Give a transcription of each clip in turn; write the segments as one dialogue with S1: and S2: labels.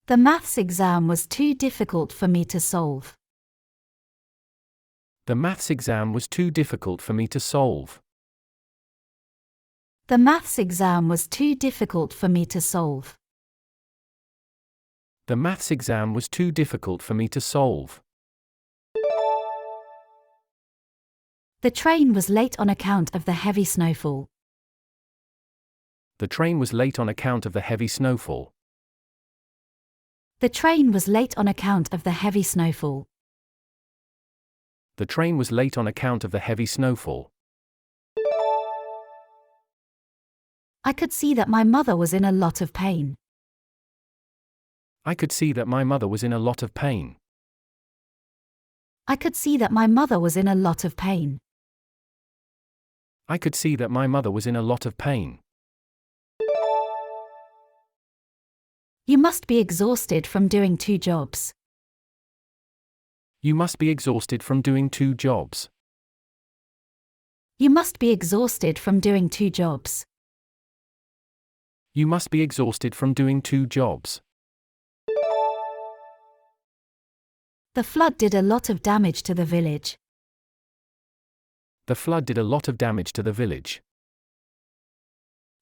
S1: The maths exam was too difficult for me to solve.
S2: The maths exam was too difficult for me to solve.
S1: The maths exam was too difficult for me to solve.
S2: The maths exam was too difficult for me to solve.
S1: The train was late on account of the heavy snowfall.
S2: The train was late on account of the heavy snowfall.
S1: The train was late on account of the heavy snowfall.
S2: The train was late on account of the heavy snowfall.
S1: I could see that my mother was in a lot of pain.
S2: I could see that my mother was in a lot of pain.
S1: I could see that my mother was in a lot of pain.
S2: I could see that my mother was in a lot of pain.
S1: You must be exhausted from doing 2 jobs.
S2: You must be exhausted from doing 2 jobs.
S1: You must be exhausted from doing 2 jobs.
S2: You must be exhausted from doing 2 jobs.
S1: The flood did a lot of damage to the village.
S2: The flood did a lot of damage to the village.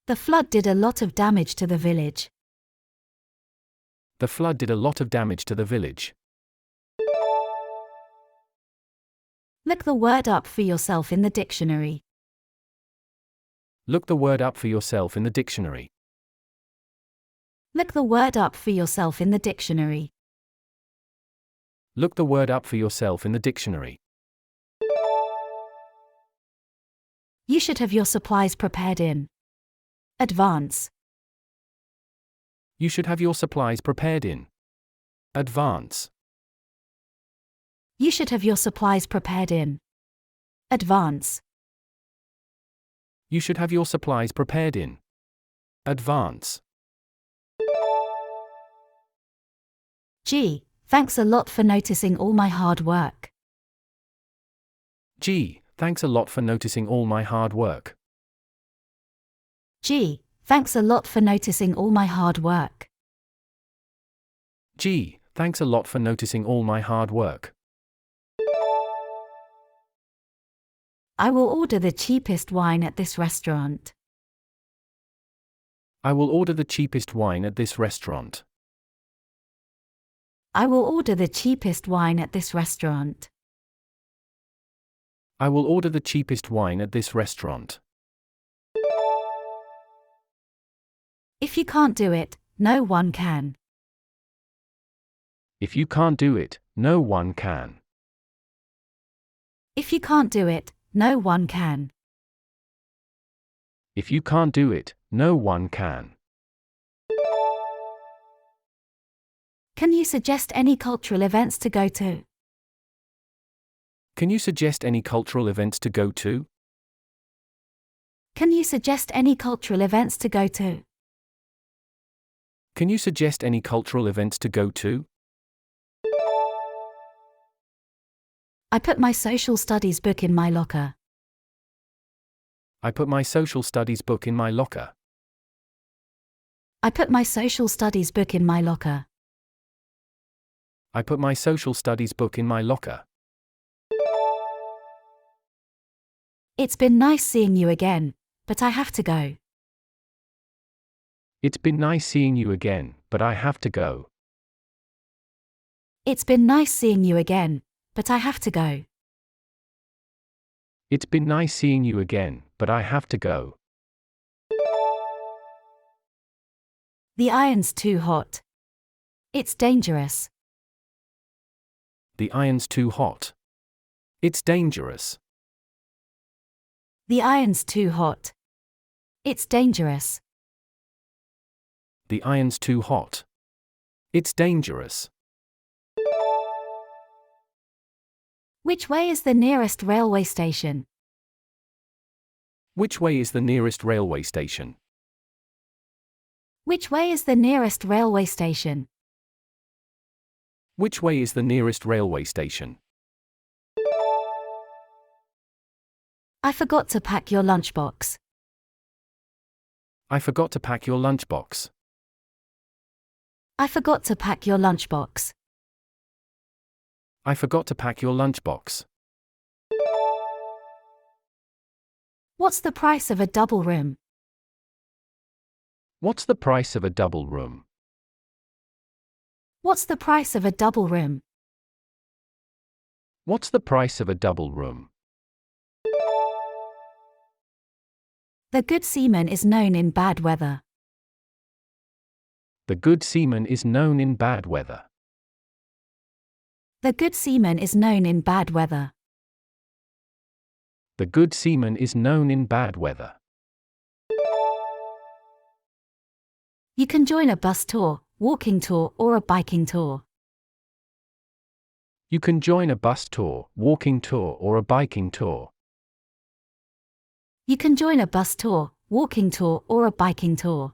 S1: The flood did a lot of damage to the village.
S2: The flood did a lot of damage to the village.
S1: Look the word up for yourself in the dictionary.
S2: Look the word up for yourself in the dictionary.
S1: Look the word up for yourself in the dictionary.
S2: Look the word up for yourself in the dictionary.
S1: You should have your supplies prepared in advance.
S2: You should have your supplies prepared in advance.
S1: You should have your supplies prepared in advance.
S2: You should have your supplies prepared in advance.
S1: Gee, thanks a lot for noticing all my hard work.
S2: Gee, thanks a lot for noticing all my hard work.
S1: Gee, thanks a lot for noticing all my hard work.
S2: Gee, thanks a lot for noticing all my hard work.
S1: I will order the cheapest wine at this restaurant.
S2: I will order the cheapest wine at this restaurant.
S1: I will order the cheapest wine at this restaurant.
S2: I will order the cheapest wine at this restaurant.
S1: If you can't do it, no one can.
S2: If you can't do it, no one can.
S1: If you can't do it, no one can.
S2: If you can't do it, no one can.
S1: Can you suggest any cultural events to go to?
S2: Can you suggest any cultural events to go to?
S1: Can you suggest any cultural events to go to?
S2: Can you suggest any cultural events to go to?
S1: I put my social studies book in my locker.
S2: I put my social studies book in my locker.
S1: I put my social studies book in my locker.
S2: I put my social studies book in my locker.
S1: It's been nice seeing you again, but I have to go.
S2: It's been nice seeing you again, but I have to go.
S1: It's been nice seeing you again, but I have to go.
S2: It's been nice seeing you again, but I have to go.
S1: The iron's too hot. It's dangerous.
S2: The iron's too hot. It's dangerous.
S1: The iron's too hot. It's dangerous.
S2: The iron's too hot. It's dangerous.
S1: Which way is the nearest railway station?
S2: Which way is the nearest railway station?
S1: Which way is the nearest railway station?
S2: Which way is the nearest railway station?
S1: I forgot to pack your lunchbox.
S2: I forgot to pack your lunchbox.
S1: I forgot to pack your lunchbox.
S2: I forgot to pack your lunchbox.
S1: What's the price of a double room?
S2: What's the price of a double room?
S1: What's the price of a double room?
S2: What's the price of a double room?
S1: The good seaman is known in bad weather.
S2: The good seaman is known in bad weather.
S1: The good seaman is known in bad weather.
S2: The good seaman is known in bad weather.
S1: You can join a bus tour, walking tour, or a biking tour.
S2: You can join a bus tour, walking tour, or a biking tour.
S1: You can join a bus tour, walking tour, or a biking tour.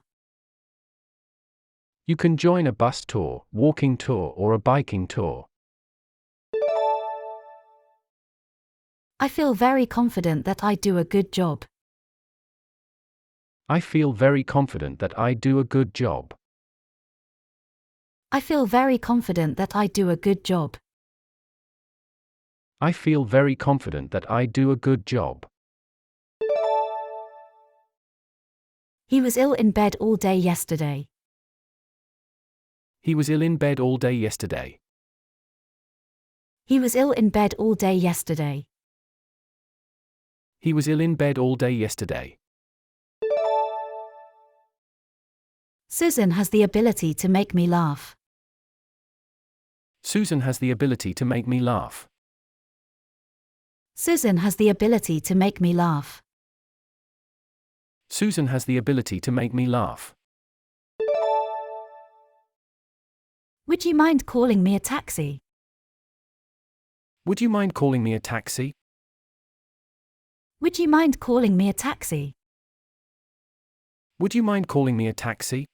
S2: You can join a bus tour, walking tour, or a biking tour.
S1: I feel very confident that I do a good job.
S2: I feel very confident that I do a good job.
S1: I feel very confident that I do a good job.
S2: I feel very confident that I do a good job.
S1: He was ill in bed all day yesterday.
S2: He was ill in bed all day yesterday.
S1: He was ill in bed all day yesterday.
S2: He was ill in bed all day yesterday.
S1: Susan has the ability to make me laugh.
S2: Susan has the ability to make me laugh.
S1: Susan has the ability to make me laugh.
S2: Susan has the ability to make me laugh.
S1: Would you mind calling me a taxi?
S2: Would you mind calling me a taxi?
S1: Would you mind calling me a taxi?
S2: Would you mind calling me a taxi?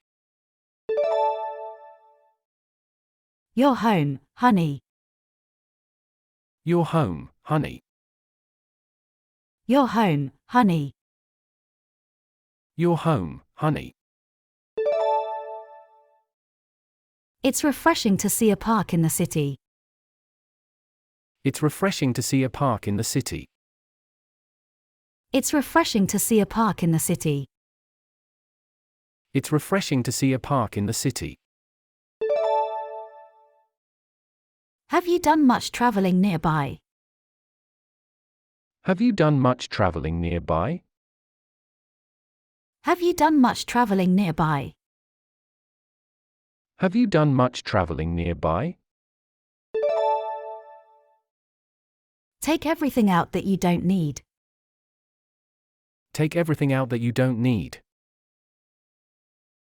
S1: You're home, honey.
S2: You're home, honey.
S1: You're home, honey.
S2: You're home, honey.
S1: It's refreshing to see a park in the city.
S2: It's refreshing to see a park in the city.
S1: It's refreshing to see a park in the city.
S2: It's refreshing to see a park in the city.
S1: Have you done much traveling nearby?
S2: Have you done much traveling nearby?
S1: Have you done much traveling nearby?
S2: Have you done much traveling nearby?
S1: Take everything out that you don't need.
S2: Take everything out that you don't need.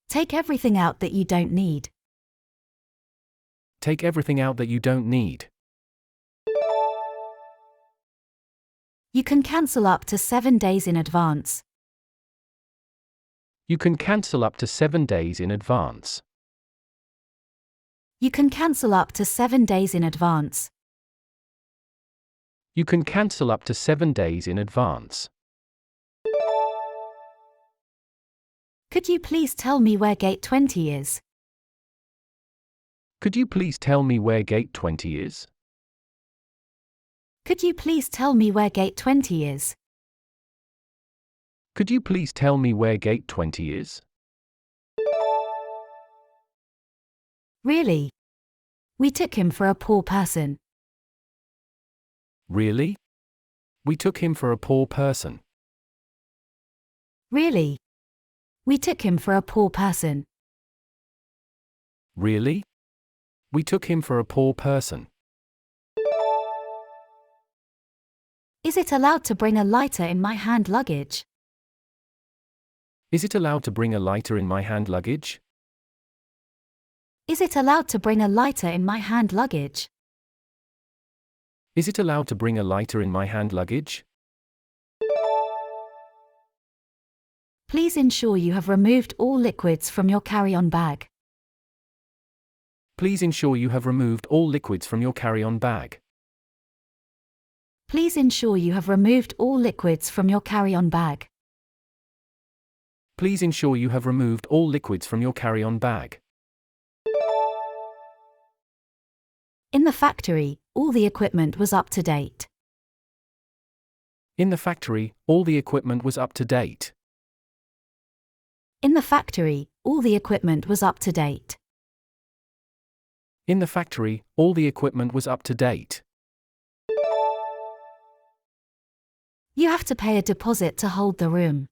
S1: Take everything out that you don't need.
S2: Take everything out that you don't need.
S1: You can cancel up to 7 days in advance.
S2: You can cancel up to 7 days in advance.
S1: You can cancel up to 7 days in advance.
S2: You can cancel up to 7 days in advance.
S1: Could you please tell me where gate 20 is?
S2: Could you please tell me where gate 20 is?
S1: Could you please tell me where gate 20 is?
S2: Could you please tell me where gate 20 is?
S1: Really? We took him for a poor person.
S2: Really? We took him for a poor person.
S1: Really? We took him for a poor person.
S2: Really? We took him for a poor person.
S1: Is it allowed to bring a lighter in my hand luggage?
S2: Is it allowed to bring a lighter in my hand luggage?
S1: Is it allowed to bring a lighter in my hand luggage?
S2: Is it allowed to bring a lighter in my hand luggage?
S1: Please ensure you have removed all liquids from your carry-on bag.
S2: Please ensure you have removed all liquids from your carry-on bag.
S1: Please ensure you have removed all liquids from your carry-on bag.
S2: Please ensure you have removed all liquids from your carry-on bag.
S1: In the factory, all the equipment was up to date.
S2: In the factory, all the equipment was up to date.
S1: In the factory, all the equipment was up to date.
S2: In the factory, all the equipment was up to date.
S1: You have to pay a deposit to hold the room.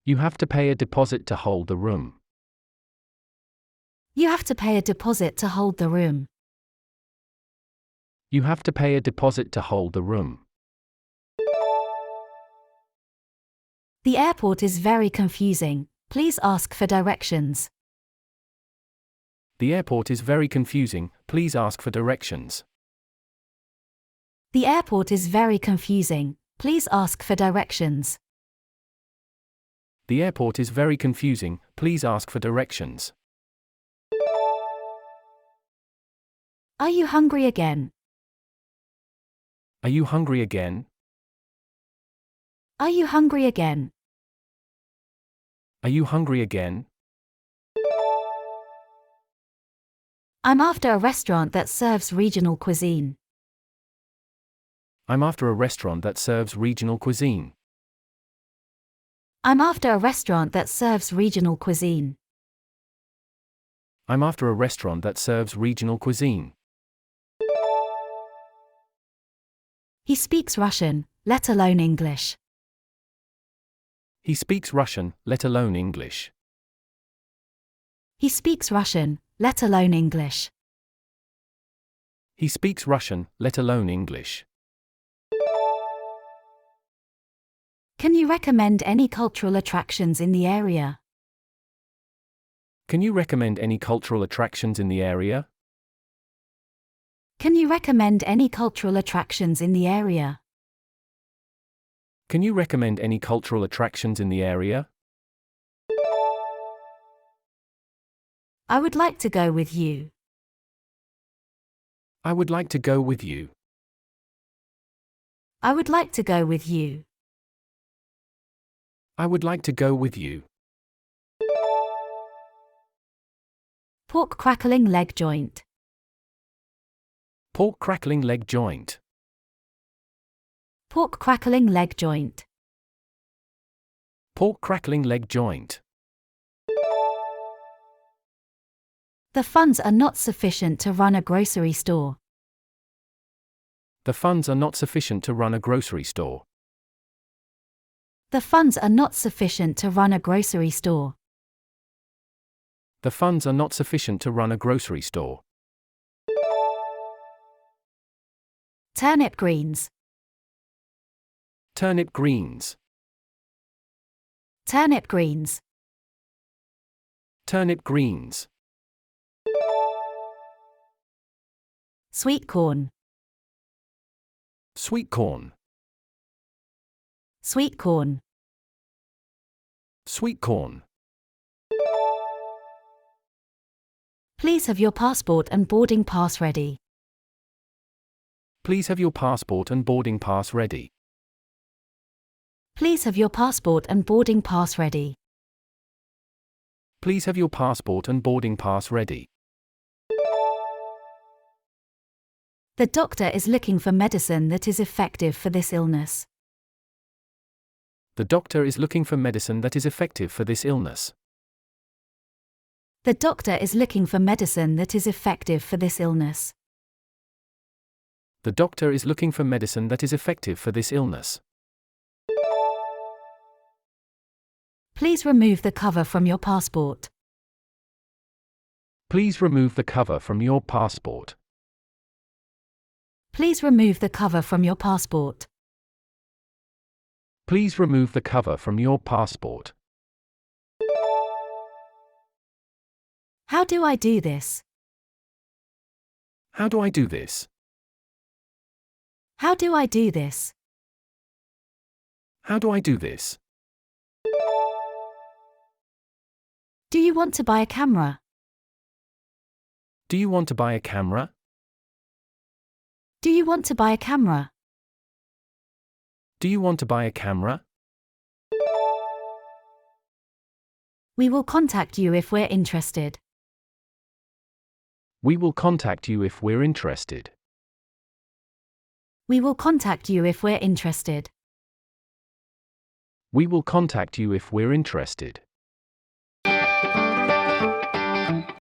S2: You have to pay a deposit to hold the room.
S1: You have to pay a deposit to hold the room.
S2: You have to pay a deposit to hold the room.
S1: The airport is very confusing. Please ask for directions.
S2: The airport is very confusing. Please ask for directions.
S1: The airport is very confusing. Please ask for directions.
S2: The airport is very confusing. Please ask for directions.
S1: Are you hungry again?
S2: Are you hungry again?
S1: Are you hungry again?
S2: Are you hungry again?
S1: I'm after a restaurant that serves regional cuisine.
S2: I'm after a restaurant that serves regional cuisine.
S1: I'm after a restaurant that serves regional cuisine.
S2: I'm after a restaurant that serves regional cuisine.
S1: He speaks Russian, let alone English.
S2: He speaks Russian, let alone English.
S1: He speaks Russian, let alone English.
S2: He speaks Russian, let alone English.
S1: Can you recommend any cultural attractions in the area?
S2: Can you recommend any cultural attractions in the area?
S1: Can you recommend any cultural attractions in the area?
S2: Can you recommend any cultural attractions in the area?
S1: I would like to go with you.
S2: I would like to go with you.
S1: I would like to go with you.
S2: I would like to go with you.
S1: Pork crackling leg joint.
S2: Pork crackling leg joint.
S1: Pork crackling leg joint.
S2: Pork crackling leg joint.
S1: The funds are not sufficient to run a grocery store.
S2: The funds are not sufficient to run a grocery store.
S1: The funds are not sufficient to run a grocery store.
S2: The funds are not sufficient to run a grocery store.
S1: Turnip greens.
S2: Turnip greens.
S1: Turnip greens.
S2: Turnip greens.
S1: Sweet corn.
S2: Sweet corn.
S1: Sweet corn.
S2: Sweet corn.
S1: Please have your passport and boarding pass ready.
S2: Please have your passport and boarding pass ready.
S1: Please have your passport and boarding pass ready.
S2: Please have your passport and boarding pass ready.
S1: The doctor is looking for medicine that is effective for this illness.
S2: The doctor is looking for medicine that is effective for this illness.
S1: The doctor is looking for medicine that is effective for this illness.
S2: The doctor is looking for medicine that is effective for this illness.
S1: Please remove the cover from your passport.
S2: Please remove the cover from your passport.
S1: Please remove the cover from your passport.
S2: Please remove the cover from your passport.
S1: How do I do this?
S2: How do I do this?
S1: How do I do this?
S2: How do I do this?
S1: Do you want to buy a camera?
S2: Do you want to buy a camera?
S1: Do you want to buy a camera?
S2: Do you want to buy a camera?
S1: We will contact you if we're interested.
S2: We will contact you if we're interested.
S1: We will contact you if we're interested.
S2: We will contact you if we're interested.